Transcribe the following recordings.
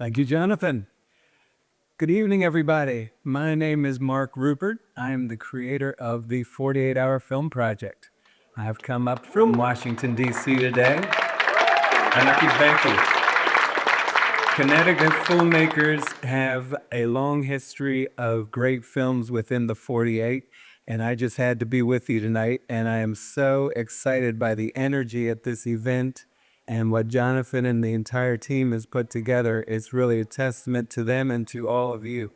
Thank you, Jonathan. Good evening, everybody. My name is Mark Rupert. I am the creator of the 48 Hour Film Project. I've come up from Washington, D.C. today. Thank you. Connecticut filmmakers have a long history of great films within the 48, and I just had to be with you tonight, and I am so excited by the energy at this event and what Jonathan and the entire team has put together. It's really a testament to them and to all of you.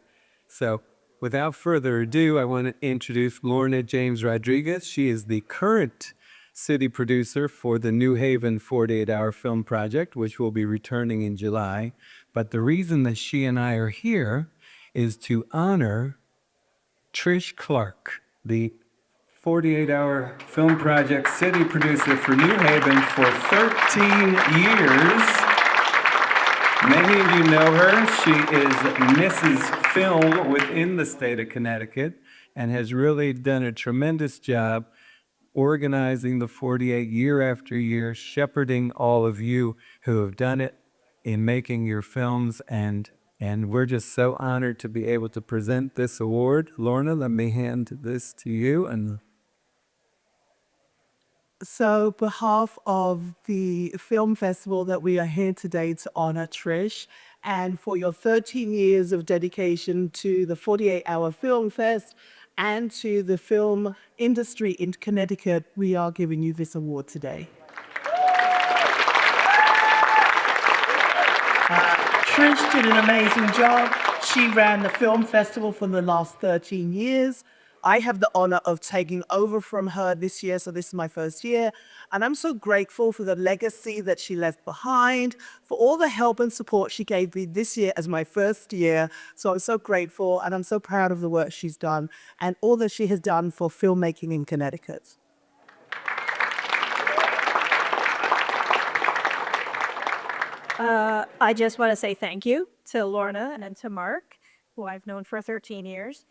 So, without further ado, I want to introduce Lorna James Rodriguez. She is the current city producer for the New Haven 48 Hour Film Project, which will be returning in July. But the reason that she and I are here is to honor Trish Clark, the 48 Hour Film Project city producer for New Haven for 13 years. Many of you know her. She is Mrs. Film within the state of Connecticut and has really done a tremendous job organizing the 48 year after year, shepherding all of you who have done it in making your films, and we're just so honored to be able to present this award. Lorna, let me hand this to you. And So, behalf of the film festival that we are here today to honor Trish, and for your 13 years of dedication to the 48 Hour Film Fest and to the film industry in Connecticut, we are giving you this award today. Trish did an amazing job. She ran the film festival for the last 13 years. I have the honor of taking over from her this year, so this is my first year. And I'm so grateful for the legacy that she left behind, for all the help and support she gave me this year as my first year. So I'm so grateful, and I'm so proud of the work she's done and all that she has done for filmmaking in Connecticut. I just want to say thank you to Lorna and to Mark, who I've known for 13 years.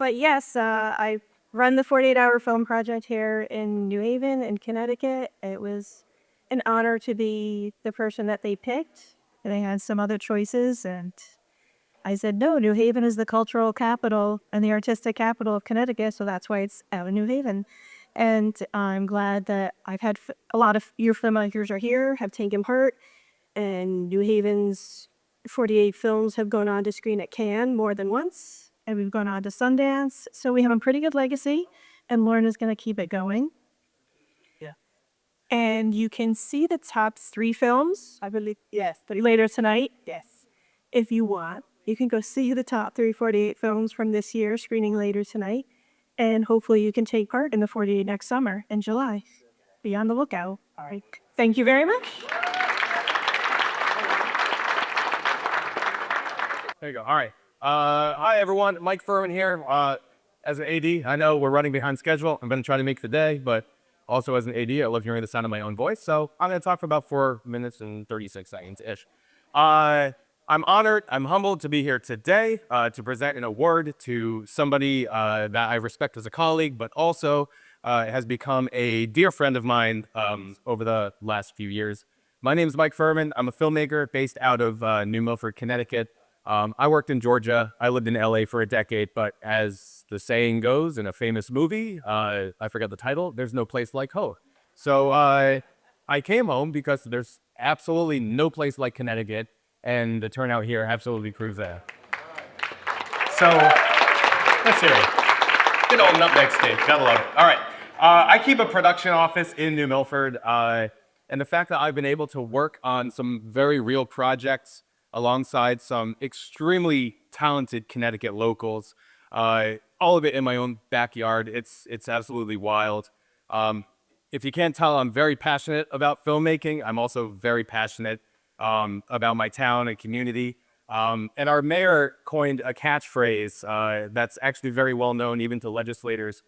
But yes, I run the 48 Hour Film Project here in New Haven, in Connecticut. It was an honor to be the person that they picked. And they had some other choices, and I said, no, New Haven is the cultural capital and the artistic capital of Connecticut, so that's why it's out in New Haven. And I'm glad that I've had a lot of your filmmakers are here, have taken part, and New Haven's 48 films have gone on to screen at Cannes more than once, and we've gone on to Sundance. So we have a pretty good legacy, and Lorna's going to keep it going. Yeah. And you can see the top 3 films, I believe, Yes. later tonight. Yes. If you want, you can go see the top 348 films from this year screening later tonight. And hopefully you can take part in the 48 next summer in July. Be on the lookout. All right. Thank you very much. There you go. All right. Hi, everyone. Mike Furman here. As an AD, I know we're running behind schedule. I'm going to try to make the day, but also as an AD, I love hearing the sound of my own voice. So I'm going to talk for about 4 minutes and 36 seconds-ish. I'm honored, I'm humbled to be here today to present an award to somebody that I respect as a colleague, but also has become a dear friend of mine over the last few years. My name is Mike Furman. I'm a filmmaker based out of New Milford, Connecticut. I worked in Georgia. I lived in LA for a decade, but as the saying goes in a famous movie, I forget the title, there's no place like home. So I came home because there's absolutely no place like Connecticut, and the turnout here absolutely proves that. So, let's hear it. Good old Nutmeg State, gotta love it. All right, I keep a production office in New Milford, and the fact that I've been able to work on some very real projects alongside some extremely talented Connecticut locals, all of it in my own backyard, it's absolutely wild. If you can't tell, I'm very passionate about filmmaking. I'm also very passionate about my town and community. And our mayor coined a catchphrase that's actually very well known even to legislators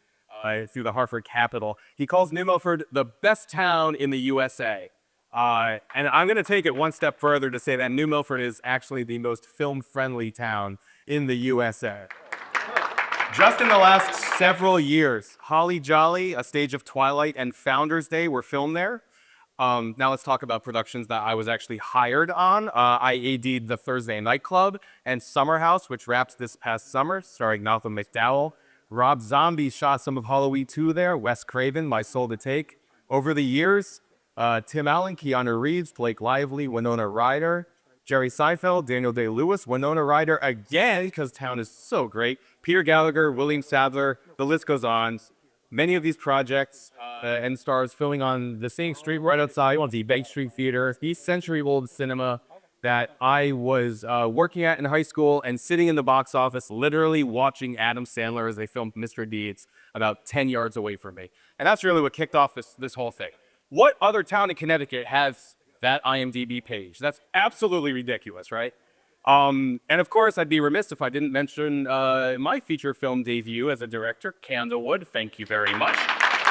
through the Hartford Capitol. He calls New Milford the best town in the USA. And I'm going to take it one step further to say that New Milford is actually the most film-friendly town in the USA. Just in the last several years, Holly Jolly, A Stage of Twilight, and Founders Day were filmed there. Now let's talk about productions that I was actually hired on. I AD'd The Thursday Night Club and Summer House, which wrapped this past summer, starring Malcolm McDowell. Rob Zombie shot some of Halloween 2 there. Wes Craven, My Soul to Take. Over the years, Tim Allen, Keanu Reeves, Blake Lively, Winona Ryder, Jerry Seinfeld, Daniel Day-Lewis, Winona Ryder again, because Town is so great. Peter Gallagher, William Sadler, the list goes on. Many of these projects and stars filming on the same street right outside on the Bank Street Theater, the century-old cinema that I was working at in high school and sitting in the box office, literally watching Adam Sandler as they filmed Mr. Deeds about 10 yards away from me. And that's really what kicked off this whole thing. What other town in Connecticut has that IMDb page? That's absolutely ridiculous, right? And of course, I'd be remiss if I didn't mention my feature film debut as a director, Candlewood. Thank you very much.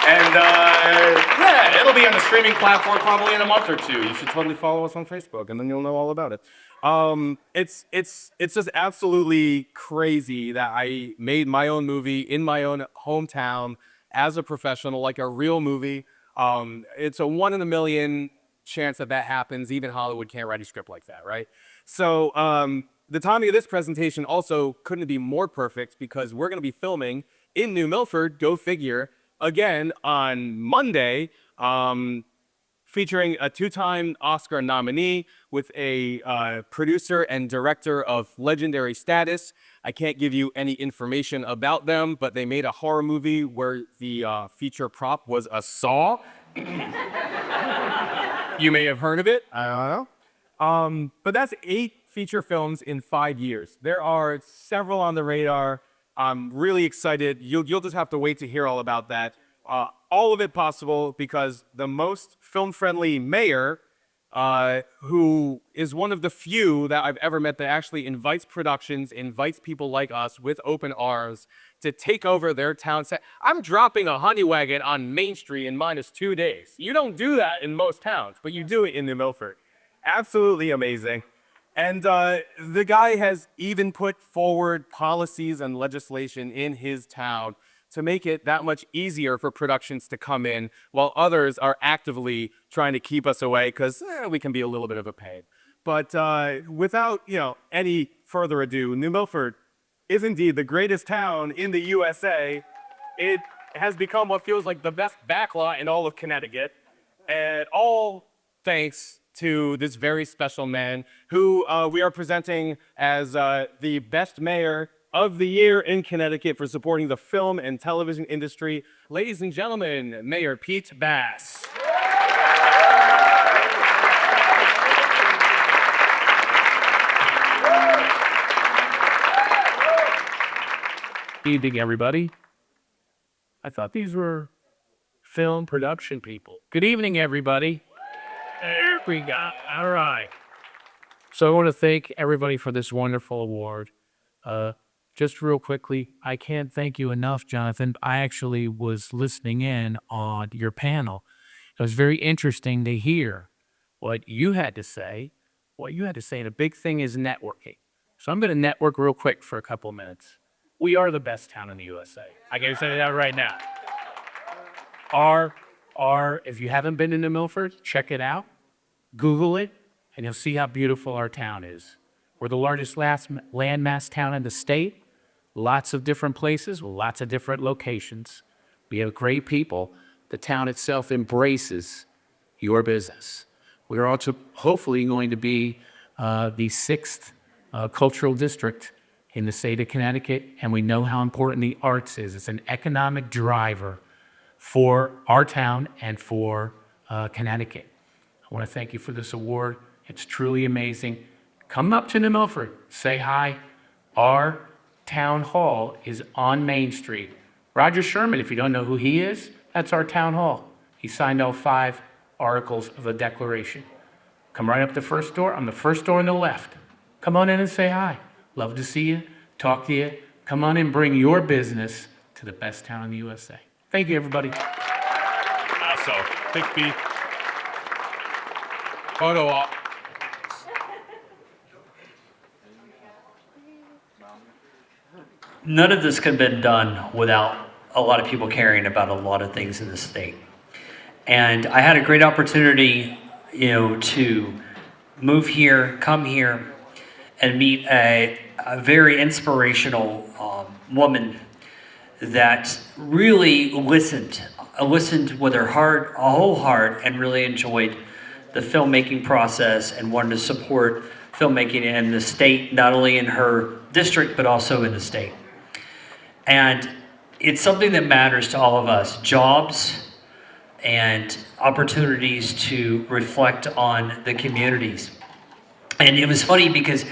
And yeah, it'll be on the streaming platform probably in a month or two. You should totally follow us on Facebook, and then you'll know all about it. It's just absolutely crazy that I made my own movie in my own hometown as a professional, like a real movie. It's a 1 in a million chance that happens. Even Hollywood can't write a script like that, right? So the timing of this presentation also couldn't be more perfect because we're going to be filming in New Milford, go figure, again on Monday, featuring a 2-time Oscar nominee with a producer and director of legendary status. I can't give you any information about them, but they made a horror movie where the feature prop was a saw. You may have heard of it. I don't know. But that's 8 feature films in 5 years. There are several on the radar. I'm really excited. You'll just have to wait to hear all about that. All of it possible because the most film-friendly mayor, who is one of the few that I've ever met that actually invites productions, invites people like us with open arms to take over their town. I'm dropping a honey wagon on Main Street in -2 days. You don't do that in most towns, but you do it in New Milford. Absolutely amazing. And the guy has even put forward policies and legislation in his town to make it that much easier for productions to come in, while others are actively trying to keep us away because we can be a little bit of a pain. But without any further ado, New Milford is indeed the greatest town in the USA. It has become what feels like the best backlot in all of Connecticut, and all thanks to this very special man who we are presenting as the best mayor of the year in Connecticut for supporting the film and television industry. Ladies and gentlemen, Mayor Pete Bass. Evening, everybody. I thought these were film production people. Good evening, everybody. There we go. All right. So I want to thank everybody for this wonderful award. Just real quickly, I can't thank you enough, Jonathan. I actually was listening in on your panel. It was very interesting to hear what you had to say. And a big thing is networking. So I'm going to network real quick for a couple of minutes. We are the best town in the USA. I can say that right now. If you haven't been to New Milford, check it out. Google it, and you'll see how beautiful our town is. We're the largest landmass town in the state. Lots of different places, lots of different locations. We have great people. The town itself embraces your business. We're also hopefully going to be the 6th cultural district in the state of Connecticut, and we know how important the arts is. It's an economic driver for our town and for Connecticut. I want to thank you for this award. It's truly amazing. Come up to New Milford, say hi. Our town hall is on Main Street. Roger Sherman, if you don't know who he is, that's our town hall. He signed all 5 articles of the Declaration. Come right up the first door. I'm the first door on the left. Come on in and say hi. Love to see you, talk to you. Come on and bring your business to the best town in the USA. Thank you, everybody. So, Big B. Photo op. None of this could have been done without a lot of people caring about a lot of things in the state. And I had a great opportunity, to move here, come here, and meet a very inspirational woman that really listened with her heart, a whole heart, and really enjoyed the filmmaking process and wanted to support filmmaking in the state, not only in her district, but also in the state. And it's something that matters to all of us, jobs and opportunities to reflect on the communities. And it was funny because,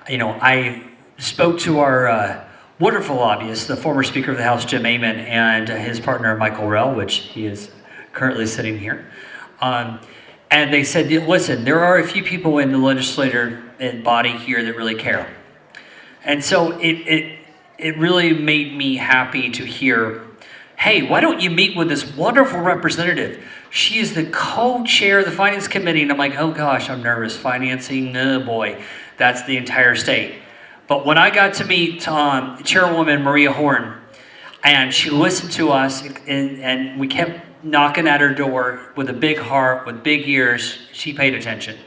I spoke to our wonderful lobbyist, the former Speaker of the House, Jim Amon, and his partner, Michael Rell, which he is currently sitting here. And they said, listen, there are a few people in the legislature and body here that really care. And so it really made me happy to hear, hey, why don't you meet with this wonderful representative? She is the co-chair of the Finance Committee. And I'm like, oh gosh, I'm nervous. Financing, oh boy, that's the entire state. But when I got to meet Chairwoman Maria Horn, and she listened to us, and we kept knocking at her door with a big heart, with big ears, she paid attention.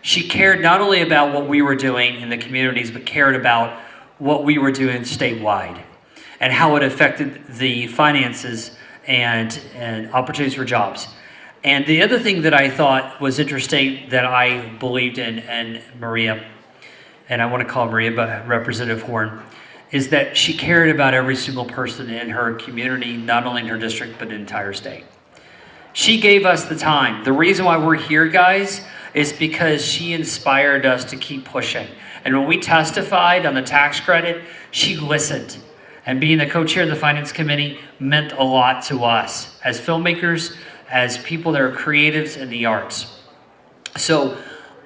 She cared not only about what we were doing in the communities, but cared about what we were doing statewide and how it affected the finances and opportunities for jobs. And the other thing that I thought was interesting that I believed in, and Maria, and I want to call Maria, but Representative Horn, is that she cared about every single person in her community, not only in her district, but in the entire state. She gave us the time. The reason why we're here, guys, is because she inspired us to keep pushing. And when we testified on the tax credit, she listened. And being the co-chair of the Finance Committee meant a lot to us as filmmakers, as people that are creatives in the arts. So,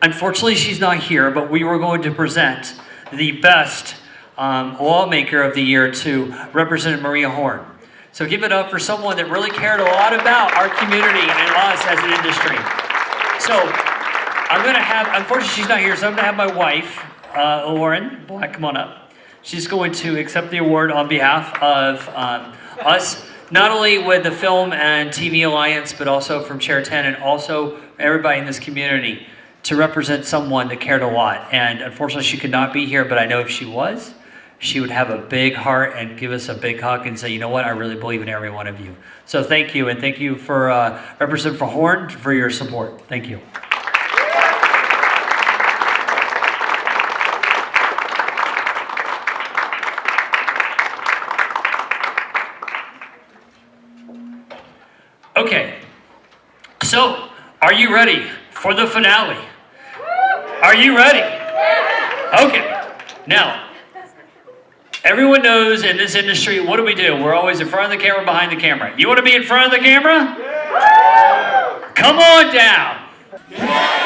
unfortunately, she's not here, but we were going to present the best lawmaker of the year to Representative Maria Horn. So give it up for someone that really cared a lot about our community and us as an industry. So I'm going to have, unfortunately she's not here, so I'm going to have my wife, Lauren Black, come on up. She's going to accept the award on behalf of us, not only with the Film and TV Alliance, but also from Chair 10 and also everybody in this community to represent someone that cared a lot. And unfortunately she could not be here, but I know if she was, she would have a big heart and give us a big hug and say, you know what, I really believe in every one of you. So thank you, and thank you for Representative Horn for your support. Thank you. Okay, so are you ready for the finale? Are you ready? Okay, now, everyone knows in this industry, what do? We're always in front of the camera, behind the camera. You want to be in front of the camera? Yeah. Come on down. Yeah.